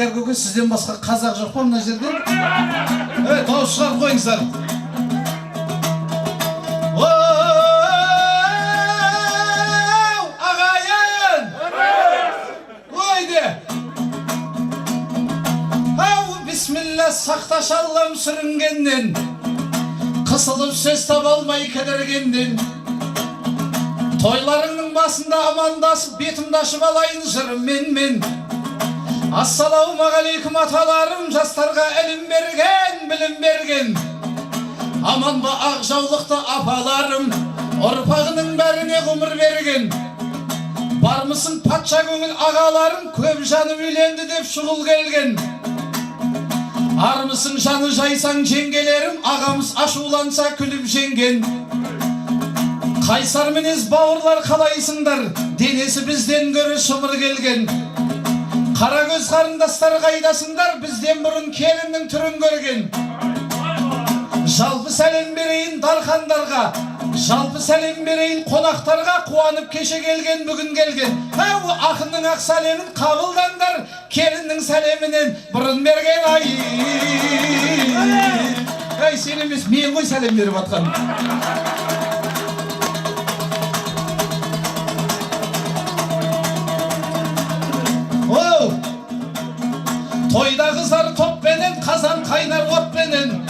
Алдияр көке, сізден басқа қазақ жоқ па мына жерде? Дауыс шығарып қойыңыздар. Ағайын! Ойде! Бисмилла, сақташы Аллам сүрінгеннен, қысылып сөз таба алмай кідіргеннен. Тойларыңның басында амандасып, бетімді ашып алайын жырыммен. Ассалаумағалейкум аталарым, жастарға ілім берген, білім берген. Аман ба ақ жаулықты апаларым, ұрпағының бәріне ғұмыр берген. Бармысың патша көңіл ағаларым, көп жаным үйленді деп шұғыл келген. Армысың жаны жайсаң жеңгелерім, ағамыз ашуланса күліп жеңген. Қайсар мінез бауырлар қалайсыңдар, денесі бізден көрі шымыр келген. Қара көз қарындастар қайдасыңдар, бізден бұрын келіннің түрін көрген. Жалпы сәлем берейін дархандарға, жалпы сәлем берейін қонақтарға, қуанып кеше келген бүгін келген. Ақынның ақ сәлемін қабылдандар, келіннің сәлемінен бұрын берген. Ай, сен емес, мен ғой сәлем беріп атқан. Тойда қыздар топпенен, қазан қайнар отпенен.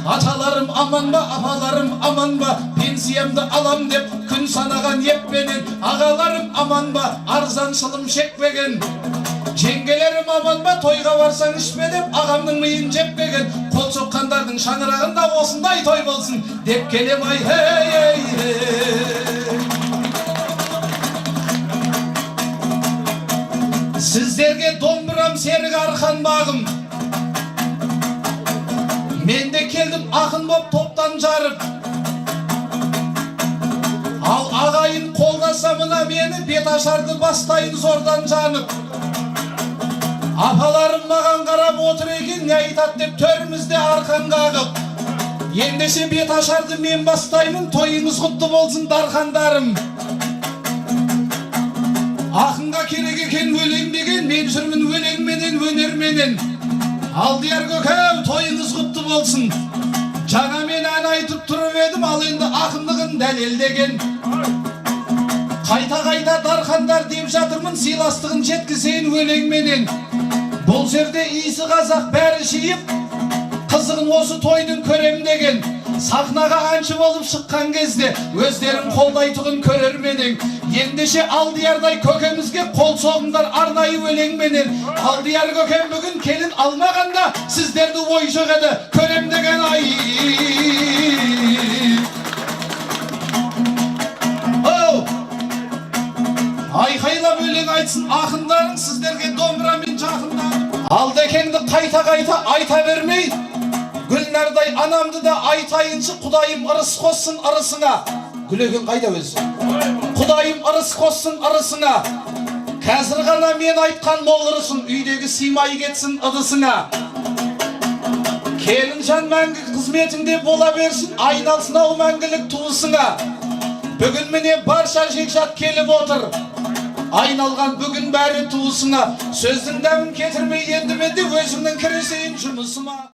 Аталарым аман ба, апаларым аман ба, пенсиямды алам деп күн санаған еппенен. Ағаларым аман ба, арзаншылым шекпеген. Жеңгелерім аман ба, тойға барсаң ішпе деп ағамның миын жеппеген. Қол соққандардың шаңырағында осындай той болсын деп келем. Ай, сіздерге домбырам серік арқан бағым. Мен де келдім ақын боп топтан жарып. Ал ағайын қолдаса мына мені, бет ашарды бастайын зордан жанып. Апаларым маған қарап отыр екен, не айтады деп төрімізде арқан қағып. Ендеше бет ашарды мен бастаймын, тойыңыз құтты болсын дархандарым. Ақынға керек екен өлең деген, мен жүрмін өлеңменен, өнерменен. Алдияр көкем, тойыңыз құтты болсын. Жаңа мен ән айтып тұрып едім, ал енді ақындығын дәлелдеген. Қайта-қайта дархандар деп жатырмын, сыйластығын жеткізейін өлеңменен. Бұл жерде иісі қазақ бәрі жиып, қызығын осы тойдың көрем деген. Сахнаға әнші болып шыққан кезде өздерін қолдайтұғын көрерменен. Ендеше Алдиярдай көкемізге қол соғыңдар арнайы өлеңменен. Алдияр көкем бүгін келін алмағанда сіздерді ой жоқ еді көрем деген. Айқайлап өлең айтсын ақындарың, сіздерге домбырамен жақындар. Алдекеңді қайта-қайта айта бермей, Гүлнардай анамды да айтайыншы, құдайым ырыс қоссын ырысыңа. Гүлеген қайда өзі? Құдайым ырыс қоссын ырысыңа. Қазір ғана мен айтқан мол ырысың, үйдегі сыймай кетсін ыдысыңа. Келінжан мәңгі қызметіңде бола берсін, айналсын ау мәңгілік туысыңа. Бүгін міне барша жекжат келіп отыр, айналған бүгін бәрі туысыңа. Сөздің дәмін кетірмей енді менде өзіңнің кіресейін жұмысыма.